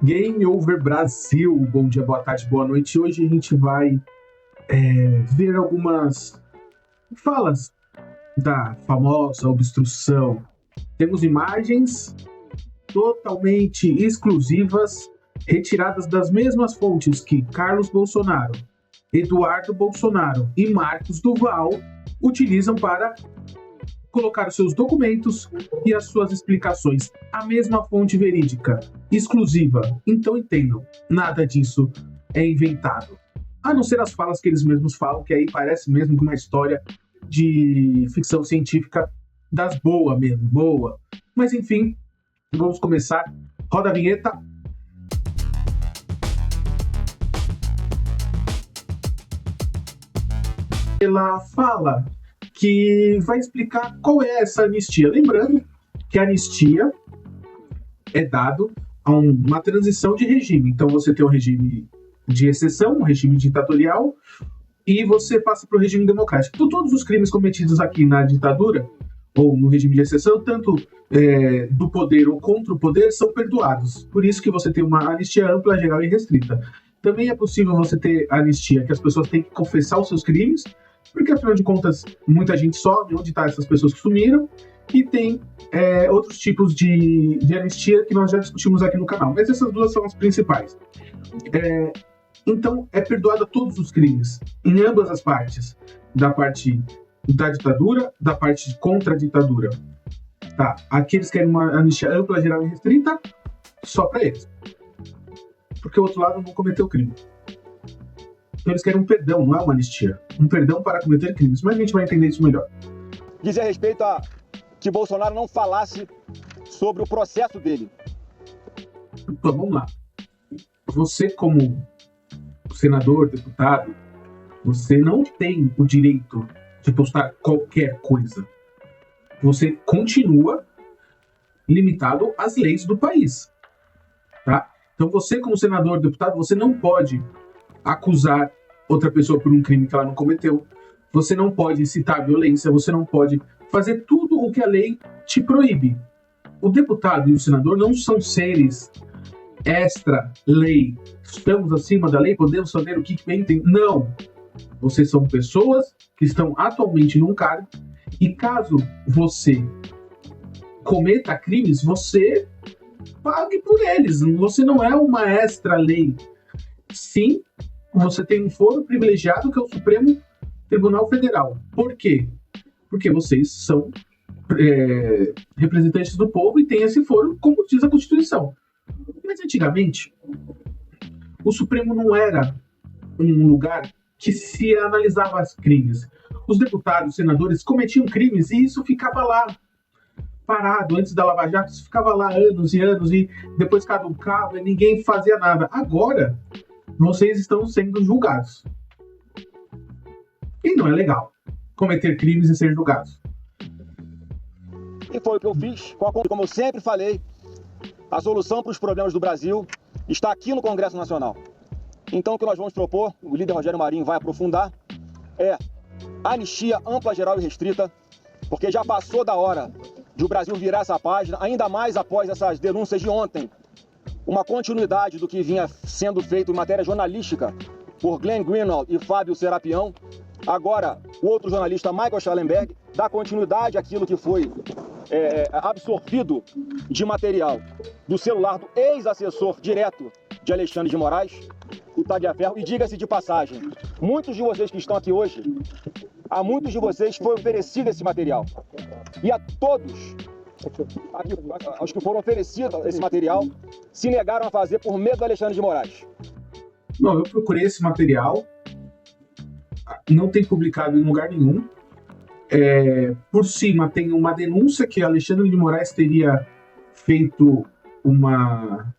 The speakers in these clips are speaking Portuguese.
Game Over Brasil, bom dia, boa tarde, boa noite. Hoje a gente vai ver algumas falas da famosa obstrução. Temos imagens totalmente exclusivas, retiradas das mesmas fontes que Carlos Bolsonaro, Eduardo Bolsonaro e Marcos Duval utilizam para colocar os seus documentos e as suas explicações. A mesma fonte verídica, exclusiva. Então entendam, nada disso é inventado. A não ser as falas que eles mesmos falam, que aí parece mesmo uma história de ficção científica das boas mesmo, boa. Mas enfim, vamos começar. Roda a vinheta. Ela fala que vai explicar qual é essa anistia. Lembrando que a anistia é dado a uma transição de regime. Então você tem um regime de exceção, um regime ditatorial, e você passa para o regime democrático. Então, todos os crimes cometidos aqui na ditadura, ou no regime de exceção, tanto do poder ou contra o poder, são perdoados. Por isso que você tem uma anistia ampla, geral e restrita. Também é possível você ter anistia, que as pessoas têm que confessar os seus crimes, porque, afinal de contas, muita gente sobe onde estão essas pessoas que sumiram, e tem outros tipos de anistia que nós já discutimos aqui no canal. Mas essas duas são as principais. Então, é perdoada todos os crimes, em ambas as partes. Da parte da ditadura, da parte contra a ditadura. Tá? Aqueles que querem uma anistia ampla, geral e restrita, só para eles. Porque o outro lado não cometeu crime. Então eles querem um perdão, não é uma anistia. Um perdão para cometer crimes. Mas a gente vai entender isso melhor. Dizer respeito a que Bolsonaro não falasse sobre o processo dele. Então, vamos lá. Você, como senador, deputado, você não tem o direito de postar qualquer coisa. Você continua limitado às leis do país. Tá? Então você, como senador, deputado, você não pode acusar outra pessoa por um crime que ela não cometeu. Você não pode incitar violência, você não pode fazer tudo o que a lei te proíbe. O deputado e o senador não são seres extra-lei. Estamos acima da lei, podemos fazer o que bem tem. Não! Vocês são pessoas que estão atualmente num cargo e caso você cometa crimes, você pague por eles. Você não é uma extra-lei. Sim, você tem um foro privilegiado que é o Supremo Tribunal Federal. Por quê? Porque vocês são representantes do povo e têm esse foro, como diz a Constituição. Mas antigamente, o Supremo não era um lugar que se analisava os crimes. Os deputados, senadores cometiam crimes e isso ficava lá, parado. Antes da Lava Jato, isso ficava lá anos e anos e depois caducava e ninguém fazia nada. Agora, vocês estão sendo julgados. E não é legal cometer crimes e ser julgados. E foi o que eu fiz. Como eu sempre falei, a solução para os problemas do Brasil está aqui no Congresso Nacional. Então o que nós vamos propor, o líder Rogério Marinho vai aprofundar, é anistia ampla, geral e restrita, porque já passou da hora de o Brasil virar essa página, ainda mais após essas denúncias de ontem. Uma continuidade do que vinha sendo feito em matéria jornalística por Glenn Greenwald e Fábio Serapião. Agora, o outro jornalista, Michael Schallenberg, dá continuidade àquilo que foi absorvido de material do celular do ex-assessor direto de Alexandre de Moraes, o Tagliaferro. E diga-se de passagem, muitos de vocês que estão aqui hoje, a muitos de vocês foi oferecido esse material. E a todos aos que foram oferecidos esse material, se negaram a fazer por medo do Alexandre de Moraes. Não, eu procurei esse material, não tem publicado em lugar nenhum. Por cima tem uma denúncia que Alexandre de Moraes teria feito uma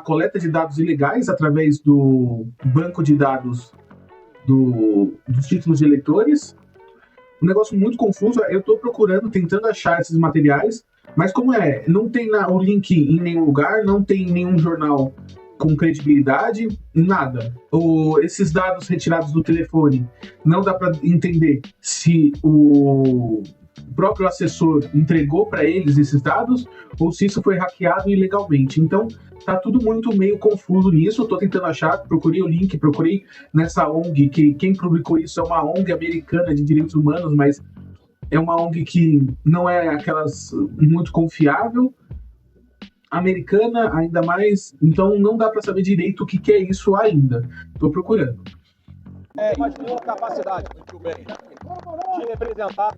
coleta de dados ilegais através do banco de dados dos títulos de eleitores. Um negócio muito confuso. Eu estou procurando, tentando achar esses materiais, mas como não tem o link em nenhum lugar, não tem nenhum jornal com credibilidade, nada. Esses dados retirados do telefone, não dá para entender se o o próprio assessor entregou para eles esses dados ou se isso foi hackeado ilegalmente. Então, tá tudo muito meio confuso nisso. Estou tentando achar, procurei o link, procurei nessa ONG, que quem publicou isso é uma ONG americana de direitos humanos, mas é uma ONG que não é aquelas muito confiável, americana ainda mais, então não dá para saber direito o que é isso ainda. Estou procurando. Mas tem a capacidade de representar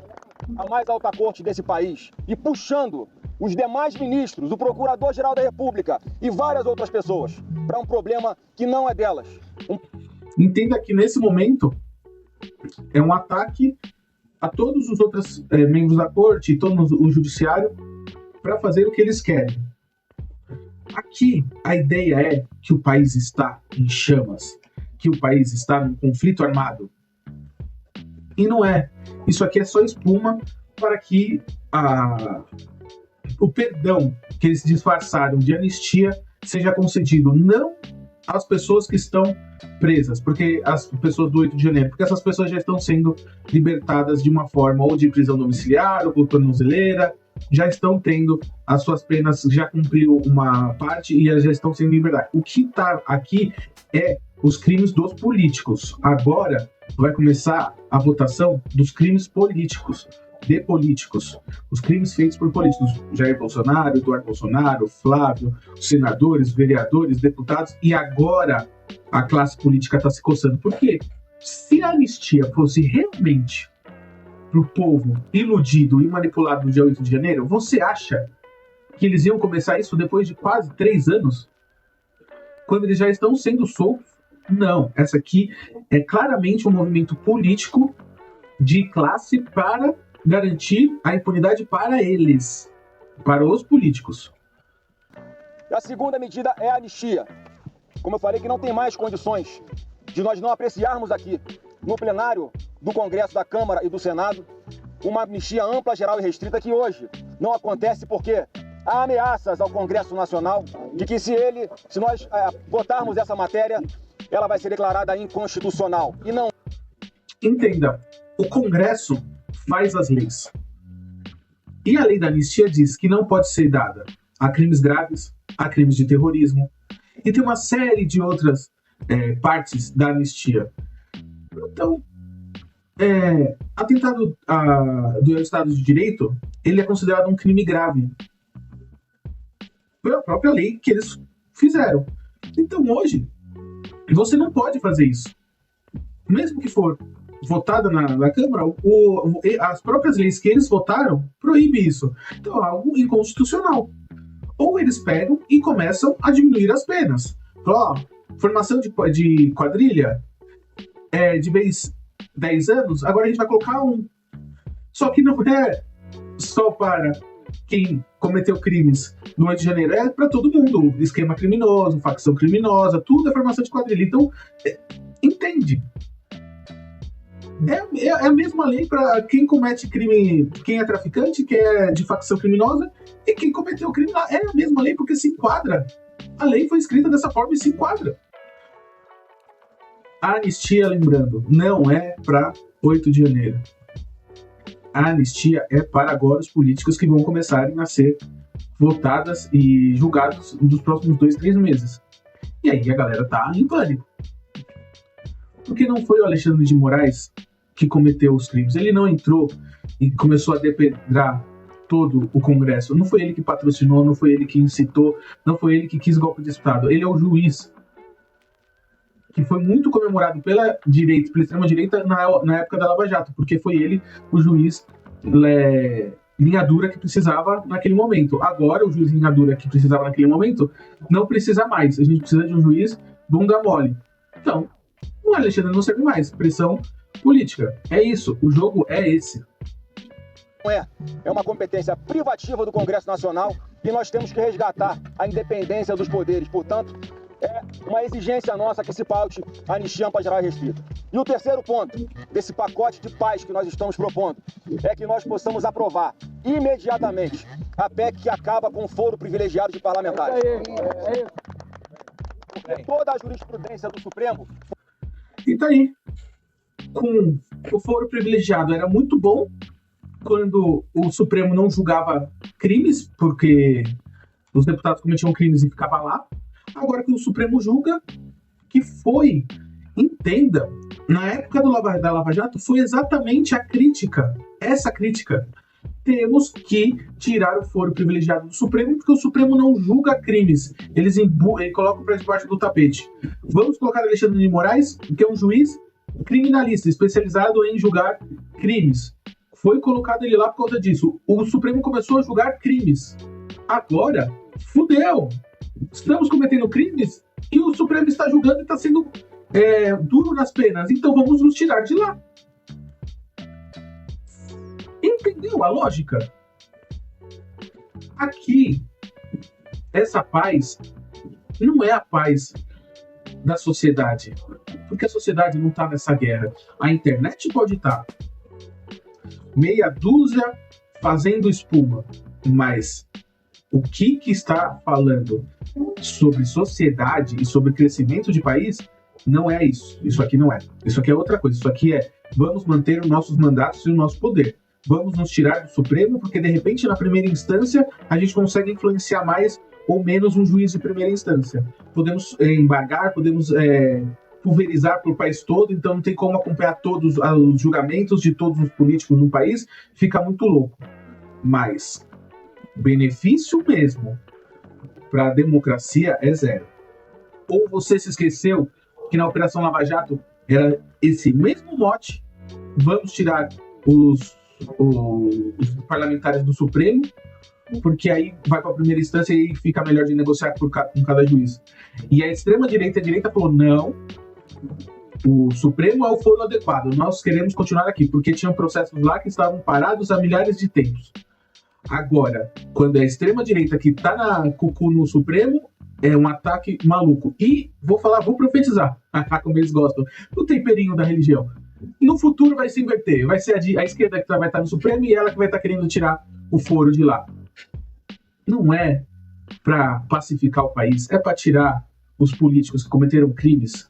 a mais alta corte desse país e puxando os demais ministros, o Procurador-Geral da República e várias outras pessoas para um problema que não é delas. Entenda que nesse momento é um ataque a todos os outros membros da corte e todo o judiciário para fazer o que eles querem. Aqui a ideia é que o país está em chamas, que o país está num conflito armado. E não é. Isso aqui é só espuma para que o perdão que eles disfarçaram de anistia seja concedido não às pessoas que estão presas, porque as pessoas do 8 de janeiro, porque essas pessoas já estão sendo libertadas de uma forma ou de prisão domiciliar ou por tornozeleira, já estão tendo as suas penas, já cumpriu uma parte e já estão sendo liberadas. O que está aqui é os crimes dos políticos. Agora vai começar a votação dos crimes políticos, de políticos. Os crimes feitos por políticos. Jair Bolsonaro, Eduardo Bolsonaro, Flávio, os senadores, vereadores, deputados. E agora a classe política está se coçando. Por quê? Se a anistia fosse realmente para o povo iludido e manipulado no dia 8 de janeiro, você acha que eles iam começar isso depois de quase 3 anos? Quando eles já estão sendo soltos? Não, essa aqui é claramente um movimento político de classe para garantir a impunidade para eles, para os políticos. A segunda medida é a anistia. Como eu falei, que não tem mais condições de nós não apreciarmos aqui no plenário do Congresso, da Câmara e do Senado uma anistia ampla, geral e restrita que hoje não acontece porque há ameaças ao Congresso Nacional de que se nós votarmos essa matéria, ela vai ser declarada inconstitucional. E não. Entenda, o Congresso faz as leis. E a lei da anistia diz que não pode ser dada a crimes graves, a crimes de terrorismo, e tem uma série de outras partes da anistia. Então, atentado do Estado de Direito, ele é considerado um crime grave. Pela própria lei que eles fizeram. Então, hoje, você não pode fazer isso. Mesmo que for votada na Câmara, as próprias leis que eles votaram proíbem isso. Então, é algo inconstitucional. Ou eles pegam e começam a diminuir as penas. Formação de quadrilha de vez 10 anos, agora a gente vai colocar 1. Só que não é só para quem cometeu crimes no 8 de janeiro, é para todo mundo. Esquema criminoso, facção criminosa, tudo é formação de quadrilha. Então, entende? É a mesma lei para quem comete crime, quem é traficante, quem é de facção criminosa, e quem cometeu crime lá. É a mesma lei porque se enquadra. A lei foi escrita dessa forma e se enquadra. A anistia, lembrando, não é para 8 de janeiro. A anistia é para agora os políticos que vão começarem a ser votadas e julgados nos próximos 2, 3 meses. E aí a galera tá em pânico. Porque não foi o Alexandre de Moraes que cometeu os crimes. Ele não entrou e começou a depredar todo o Congresso. Não foi ele que patrocinou, não foi ele que incitou, não foi ele que quis golpe de Estado. Ele é o juiz que foi muito comemorado pela extrema-direita na época da Lava Jato, porque foi ele o juiz linha dura que precisava naquele momento. Agora, o juiz linha dura que precisava naquele momento não precisa mais. A gente precisa de um juiz bunda mole. Então, o Alexandre não serve mais. Pressão política. É isso. O jogo é esse. É uma competência privativa do Congresso Nacional e nós temos que resgatar a independência dos poderes. Portanto, é uma exigência nossa que se paute a anistia ampla, geral e restrita. E o terceiro ponto desse pacote de paz que nós estamos propondo é que nós possamos aprovar imediatamente a PEC que acaba com o foro privilegiado de parlamentares. Toda a jurisprudência do Supremo... E tá aí. Com o foro privilegiado era muito bom, quando o Supremo não julgava crimes, porque os deputados cometiam crimes e ficavam lá. Agora que o Supremo julga, que foi, entenda, na época da Lava Jato, foi exatamente a crítica, essa crítica. Temos que tirar o foro privilegiado do Supremo, porque o Supremo não julga crimes. Eles colocam para debaixo do tapete. Vamos colocar Alexandre de Moraes, que é um juiz criminalista, especializado em julgar crimes. Foi colocado ele lá por causa disso. O Supremo começou a julgar crimes. Agora, fudeu! Estamos cometendo crimes e o Supremo está julgando e está sendo duro nas penas. Então vamos nos tirar de lá. Entendeu a lógica? Aqui, essa paz não é a paz da sociedade. Porque a sociedade não está nessa guerra. A internet pode estar. Meia dúzia fazendo espuma. Mas o que está falando sobre sociedade e sobre crescimento de país não é isso. Isso aqui não é. Isso aqui é outra coisa. Isso aqui é vamos manter os nossos mandatos e o nosso poder. Vamos nos tirar do Supremo, porque de repente na primeira instância a gente consegue influenciar mais ou menos um juiz de primeira instância. Podemos embargar, podemos pulverizar para o país todo, então não tem como acompanhar todos os julgamentos de todos os políticos no país, fica muito louco. Mas benefício mesmo para a democracia é zero. Ou você se esqueceu que na Operação Lava Jato era esse mesmo mote, vamos tirar os parlamentares do Supremo, porque aí vai para a primeira instância e fica melhor de negociar com cada juiz. E a extrema-direita e a direita falou, não, o Supremo é o foro adequado, nós queremos continuar aqui, porque tinham processos lá que estavam parados há milhares de tempos. Agora, quando é a extrema-direita que está na cucu no Supremo, é um ataque maluco. E vou profetizar, como eles gostam, o temperinho da religião. No futuro vai se inverter, vai ser a esquerda que vai estar no Supremo e ela que vai estar querendo tirar o foro de lá. Não é para pacificar o país, é para tirar os políticos que cometeram crimes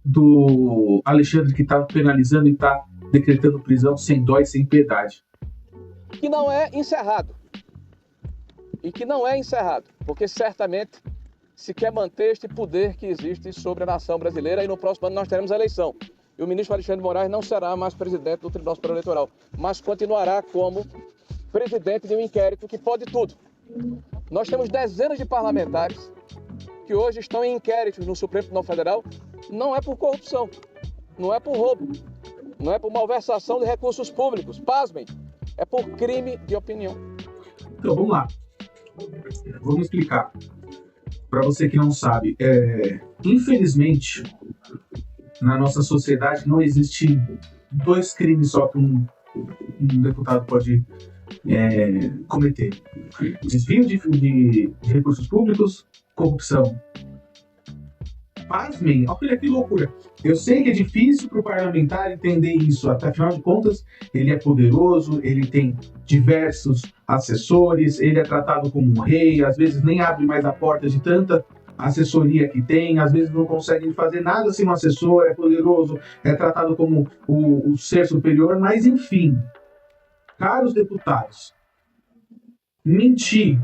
do Alexandre, que está penalizando e está decretando prisão sem dó e sem piedade. Que não é encerrado. E que não é encerrado, porque certamente se quer manter este poder que existe sobre a nação brasileira, e no próximo ano nós teremos a eleição. E o ministro Alexandre de Moraes não será mais presidente do Tribunal Superior Eleitoral, mas continuará como presidente de um inquérito que pode tudo. Nós temos dezenas de parlamentares que hoje estão em inquéritos no Supremo Tribunal Federal, não é por corrupção, não é por roubo, não é por malversação de recursos públicos, pasmem, é por crime de opinião. Então, vamos lá. Vamos explicar. Para você que não sabe, infelizmente, na nossa sociedade não existe dois crimes só que um deputado pode cometer. Desvio de recursos públicos, corrupção. Pasmem, olha que loucura. Eu sei que é difícil para o parlamentar entender isso, até afinal de contas, ele é poderoso, ele tem diversos assessores, ele é tratado como um rei, às vezes nem abre mais a porta de tanta assessoria que tem, às vezes não consegue fazer nada sem um assessor, é poderoso, é tratado como o ser superior, mas enfim, caros deputados, mentir,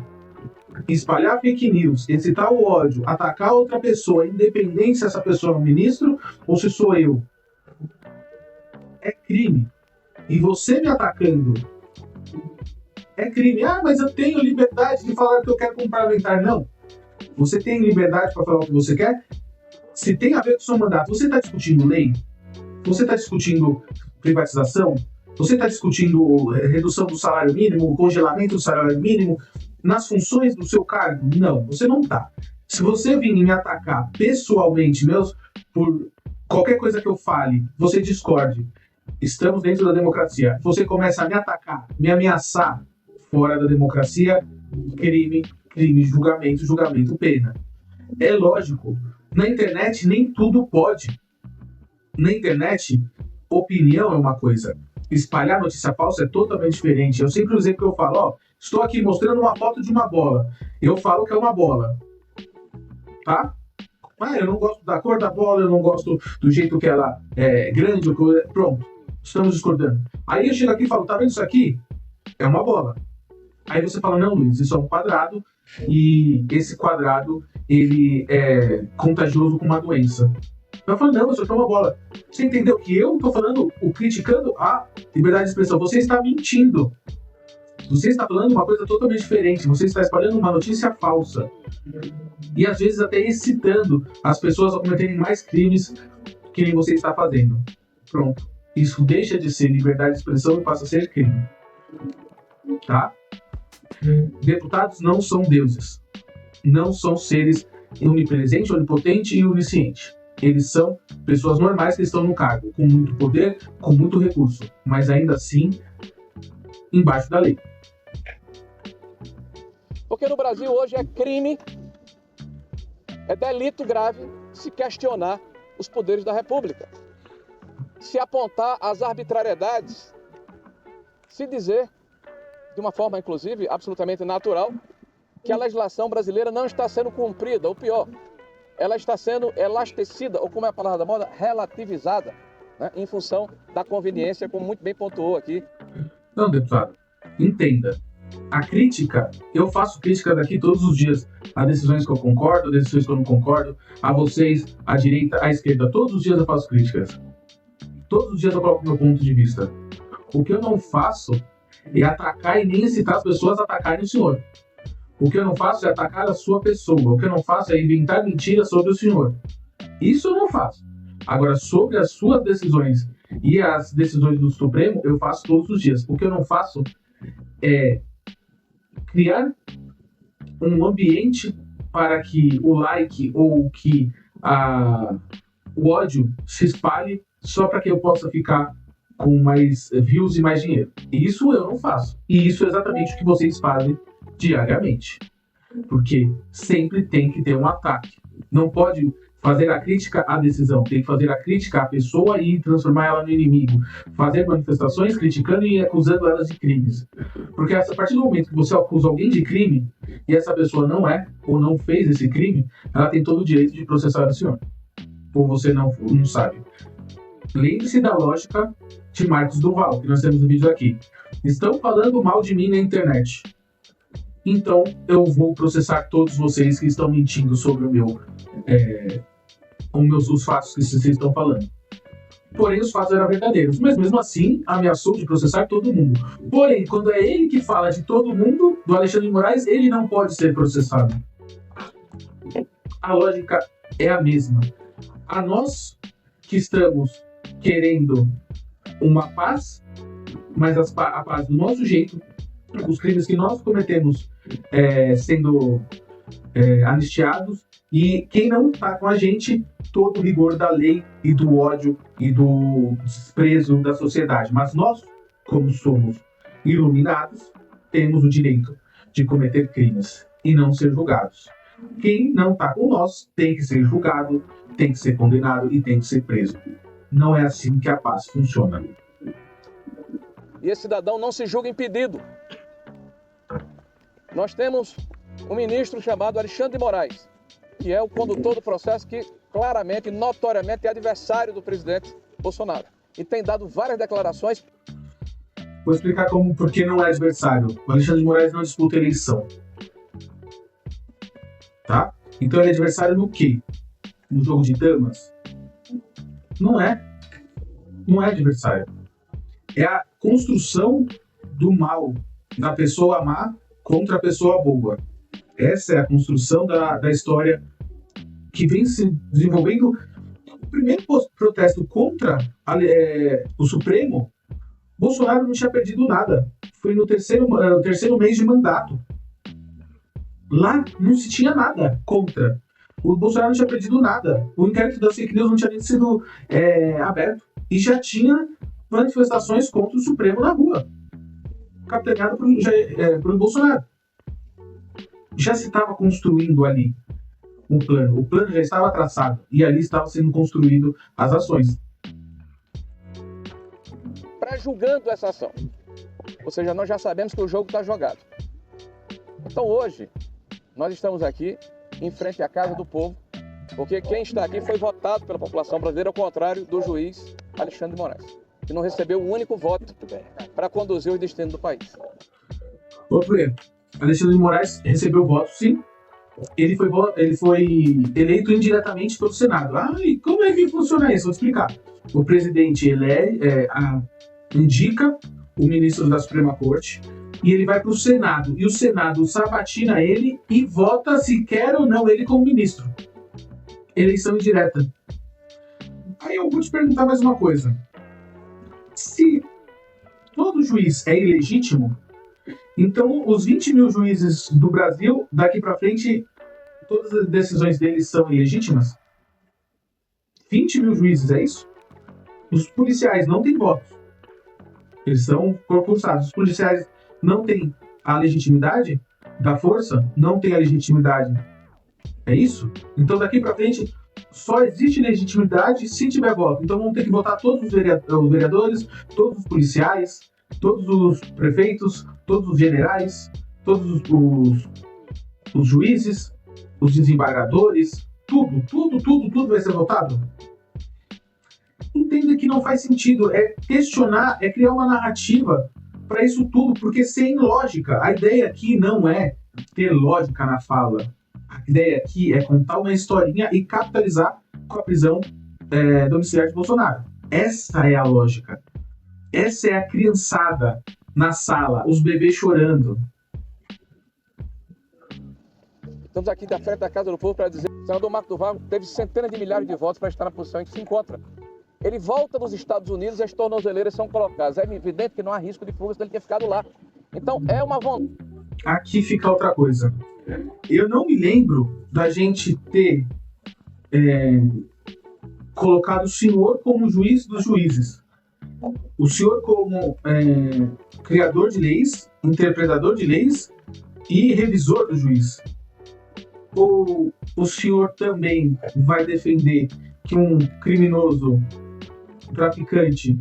espalhar fake news, incitar o ódio, atacar outra pessoa, independente se essa pessoa é um ministro ou se sou eu, é crime. E você me atacando é crime. Ah, mas eu tenho liberdade de falar o que eu quero como parlamentar. Não. Você tem liberdade para falar o que você quer? Se tem a ver com o seu mandato, você está discutindo lei? Você está discutindo privatização? Você está discutindo redução do salário mínimo, congelamento do salário mínimo nas funções do seu cargo? Não, você não está. Se você vir me atacar pessoalmente, por qualquer coisa que eu fale, você discorde, estamos dentro da democracia, você começa a me atacar, me ameaçar fora da democracia, crime, julgamento, pena. É lógico, na internet nem tudo pode. Na internet, opinião é uma coisa. Espalhar notícia falsa é totalmente diferente. Eu sempre usei que eu falo, estou aqui mostrando uma foto de uma bola. Eu falo que é uma bola. Tá? Eu não gosto da cor da bola, eu não gosto do jeito que ela é grande. Pronto. estamos discordando. Aí eu chego aqui e falo, tá vendo isso aqui? É uma bola. Aí você fala, não, Luiz, isso é um quadrado e esse quadrado, ele é contagioso com uma doença. Eu falo, não, isso aqui é uma bola. Você entendeu que eu estou falando, criticando a liberdade de expressão. Você está mentindo. Você está falando uma coisa totalmente diferente. Você está espalhando uma notícia falsa. E às vezes até excitando as pessoas a cometerem mais crimes que nem você está fazendo. Pronto. Isso deixa de ser liberdade de expressão e passa a ser crime. Tá? Deputados não são deuses. Não são seres onipresentes, onipotentes e oniscientes. Eles são pessoas normais que estão no cargo, com muito poder, com muito recurso, mas ainda assim, embaixo da lei. Porque no Brasil hoje é crime, é delito grave se questionar os poderes da República. Se apontar as arbitrariedades, se dizer, de uma forma inclusive absolutamente natural, que a legislação brasileira não está sendo cumprida, ou pior, ela está sendo elastecida, ou como é a palavra da moda, relativizada, né, em função da conveniência, como muito bem pontuou aqui. Não, deputado, entenda. A crítica, eu faço crítica daqui todos os dias a decisões que eu concordo, a decisões que eu não concordo, a vocês, à direita, à esquerda. Todos os dias eu faço críticas. Todos os dias eu coloco meu ponto de vista. O que eu não faço é atacar e nem incitar as pessoas a atacarem o senhor. O que eu não faço é atacar a sua pessoa. O que eu não faço é inventar mentiras sobre o senhor. Isso eu não faço. Agora, sobre as suas decisões e as decisões do Supremo, eu faço todos os dias. O que eu não faço é criar um ambiente para que o like ou que o ódio se espalhe só para que eu possa ficar com mais views e mais dinheiro. Isso eu não faço. E isso é exatamente o que vocês fazem diariamente. Porque sempre tem que ter um ataque. Não pode fazer a crítica à decisão, tem que fazer a crítica à pessoa e transformar ela no inimigo. Fazer manifestações criticando e acusando elas de crimes. Porque a partir do momento que você acusa alguém de crime e essa pessoa não é ou não fez esse crime, ela tem todo o direito de processar o senhor. Ou você não sabe. Lembre-se da lógica de Marcos Duval, que nós temos no vídeo aqui. Estão falando mal de mim na internet. Então, eu vou processar todos vocês que estão mentindo sobre os fatos que vocês estão falando. Porém, os fatos eram verdadeiros. Mas, mesmo assim, ameaçou de processar todo mundo. Porém, quando é ele que fala de todo mundo, do Alexandre de Moraes, ele não pode ser processado. A lógica é a mesma. A nós que estamos querendo uma paz, mas a paz do nosso jeito, os crimes que nós cometemos sendo anistiados, e quem não está com a gente, todo o rigor da lei e do ódio e do desprezo da sociedade. Mas nós, como somos iluminados, temos o direito de cometer crimes e não ser julgados. Quem não está com nós tem que ser julgado, tem que ser condenado e tem que ser preso. Não é assim que a paz funciona. E esse cidadão não se julga impedido. Nós temos um ministro chamado Alexandre de Moraes, que é o condutor do processo, que claramente, notoriamente é adversário do presidente Bolsonaro. E tem dado várias declarações. Vou explicar por que não é adversário. O Alexandre de Moraes não disputa eleição. Tá? Então ele é adversário no quê? No jogo de damas? Não é. Não é adversário. É a construção do mal, da pessoa má contra a pessoa boa. Essa é a construção da história que vem se desenvolvendo. O primeiro protesto contra o Supremo, Bolsonaro não tinha perdido nada. Foi no terceiro mês de mandato. Lá não se tinha nada contra. O Bolsonaro não tinha perdido nada. O inquérito das fake news não tinha nem sido aberto. E já tinha manifestações contra o Supremo na rua, capitaneado por Bolsonaro. Já se estava construindo ali um plano. O plano já estava traçado. E ali estava sendo construído as ações. Pré-julgando essa ação. Ou seja, nós já sabemos que o jogo está jogado. Então hoje, nós estamos aqui em frente à Casa do Povo, porque quem está aqui foi votado pela população brasileira, ao contrário do juiz Alexandre de Moraes. que não recebeu um único voto para conduzir os destinos do país. Outro erro. Alexandre de Moraes recebeu voto, sim. Ele foi eleito indiretamente pelo Senado. E como é que funciona isso? Vou explicar. O presidente indica o ministro da Suprema Corte e ele vai para o Senado. E o Senado sabatina ele e vota se quer ou não ele como ministro. Eleição indireta. Aí eu vou te perguntar mais uma coisa. Se todo juiz é ilegítimo, então os 20 mil juízes do Brasil, daqui para frente, todas as decisões deles são ilegítimas? 20 mil juízes, é isso? Os policiais não têm votos. Eles são concursados. Os policiais não têm a legitimidade da força, não têm a legitimidade. É isso? Então daqui para frente só existe legitimidade se tiver voto. Então vão ter que votar todos os vereadores, todos os policiais, todos os prefeitos, todos os generais, todos os juízes, os desembargadores, tudo vai ser votado? Entenda que não faz sentido, é questionar, é criar uma narrativa para isso tudo, porque sem lógica. A ideia aqui não é ter lógica na fala. A ideia aqui é contar uma historinha e capitalizar com a prisão domiciliar de Bolsonaro. Essa é a lógica. Essa é a criançada na sala, os bebês chorando. Estamos aqui da frente da Casa do Povo para dizer que o senador Marco Duval teve centenas de milhares de votos para estar na posição em que se encontra. Ele volta dos Estados Unidos e as tornozeleiras são colocadas. É evidente que não há risco de fuga se ele ter ficado lá. Então é uma vontade. Aqui fica outra coisa. Eu não me lembro da gente ter colocado o senhor como juiz dos juízes. O senhor como criador de leis, interpretador de leis e revisor do juiz. Ou o senhor também vai defender que um criminoso, um traficante,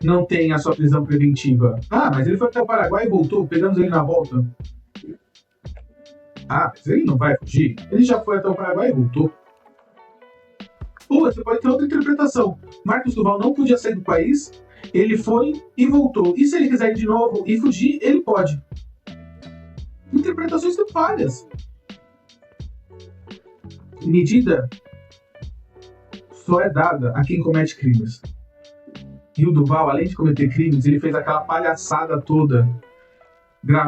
não tem a sua prisão preventiva? Mas ele foi até o Paraguai e voltou, pegamos ele na volta. Mas ele não vai fugir. Ele já foi até o Paraguai e voltou. Ou você pode ter outra interpretação. Marcos Duval não podia sair do país, ele foi e voltou. E se ele quiser ir de novo e fugir, ele pode. Interpretações são falhas. Medida só é dada a quem comete crimes. E o Duval, além de cometer crimes, ele fez aquela palhaçada toda,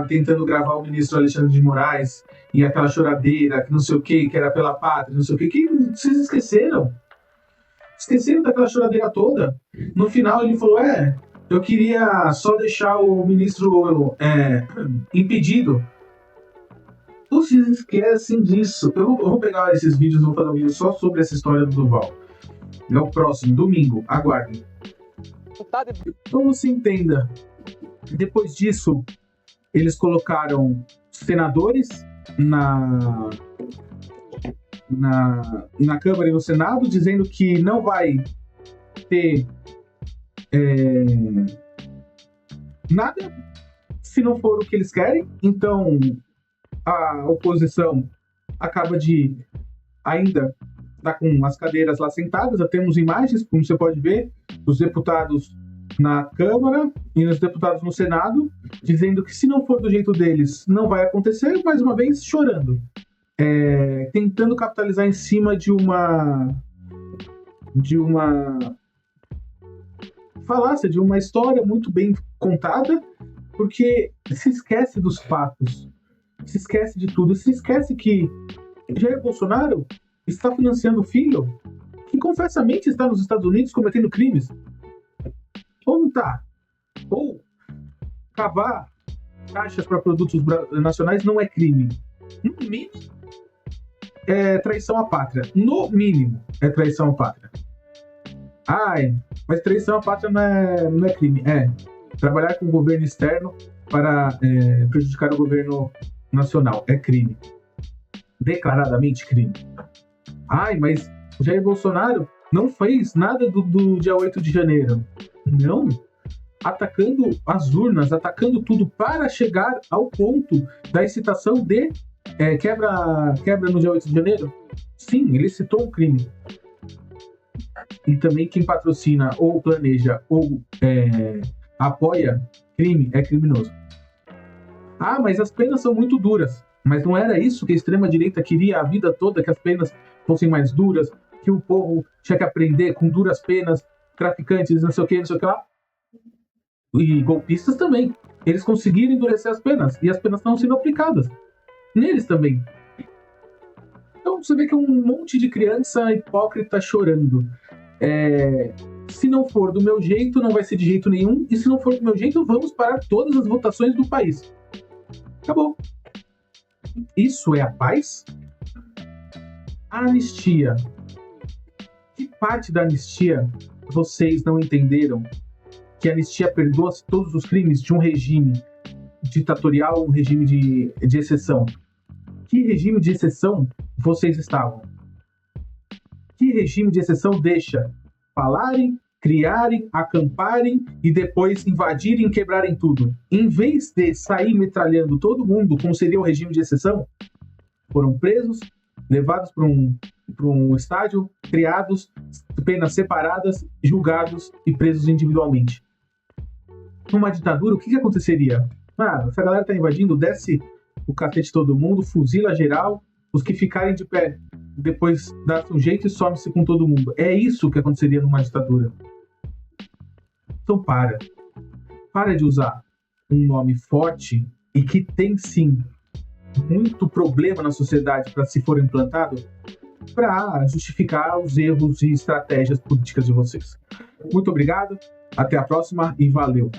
tentando gravar o ministro Alexandre de Moraes, e aquela choradeira, que não sei o que era pela pátria, não sei o que vocês esqueceram. Esqueceram daquela choradeira toda. No final ele falou, eu queria só deixar o ministro impedido. Vocês esquecem disso. Eu vou pegar esses vídeos e vou fazer um vídeo só sobre essa história do Duval. É o próximo, domingo, aguardem. Então você entenda. Depois disso, eles colocaram senadores na Câmara e no Senado, dizendo que não vai ter nada se não for o que eles querem. Então a oposição acaba de ainda estar com as cadeiras lá sentadas. Já temos imagens, como você pode ver, dos deputados na Câmara e os deputados no Senado, dizendo que se não for do jeito deles, não vai acontecer, mais uma vez chorando. Tentando capitalizar em cima de uma falácia, de uma história muito bem contada, porque se esquece dos fatos, se esquece de tudo, se esquece que Jair Bolsonaro está financiando o filho que confessamente está nos Estados Unidos cometendo crimes. Ou não está? Ou cavar caixas para produtos nacionais não é crime. No mínimo, é traição à pátria. No mínimo, é traição à pátria. Mas traição à pátria não é crime. Trabalhar com o governo externo para prejudicar o governo nacional é crime. Declaradamente crime. Mas o Jair Bolsonaro não fez nada do dia 8 de janeiro. Não. Atacando as urnas, atacando tudo para chegar ao ponto da incitação de quebra no dia 8 de janeiro. Sim, ele citou um crime. e também quem patrocina ou planeja ou apoia crime é criminoso. Ah, mas as penas são muito duras. Mas não era isso que a extrema-direita queria a vida toda, que as penas fossem mais duras, que o povo tinha que aprender com duras penas, traficantes, não sei o que lá. E golpistas também. Eles conseguiram endurecer as penas, e as penas estão sendo aplicadas neles também. Então você vê que é um monte de criança hipócrita chorando. Se não for do meu jeito, não vai ser de jeito nenhum, e se não for do meu jeito, vamos parar todas as votações do país. Acabou. Isso é a paz? A anistia. Que parte da anistia vocês não entenderam? Que a anistia perdoa todos os crimes de um regime ditatorial, um regime de exceção. Que regime de exceção vocês estavam? Que regime de exceção deixa falarem, criarem, acamparem e depois invadirem e quebrarem tudo? Em vez de sair metralhando todo mundo, como seria o regime de exceção, foram presos, levados para um estádio, criados, penas separadas, julgados e presos individualmente. Numa ditadura, o que aconteceria? Se a galera tá invadindo, desce o cacete de todo mundo, fuzila geral, os que ficarem de pé depois dá-se um jeito e some-se com todo mundo. É isso que aconteceria numa ditadura. Então para de usar um nome forte e que tem sim muito problema na sociedade para se for implantado, para justificar os erros e estratégias políticas de vocês. Muito obrigado, até a próxima e valeu!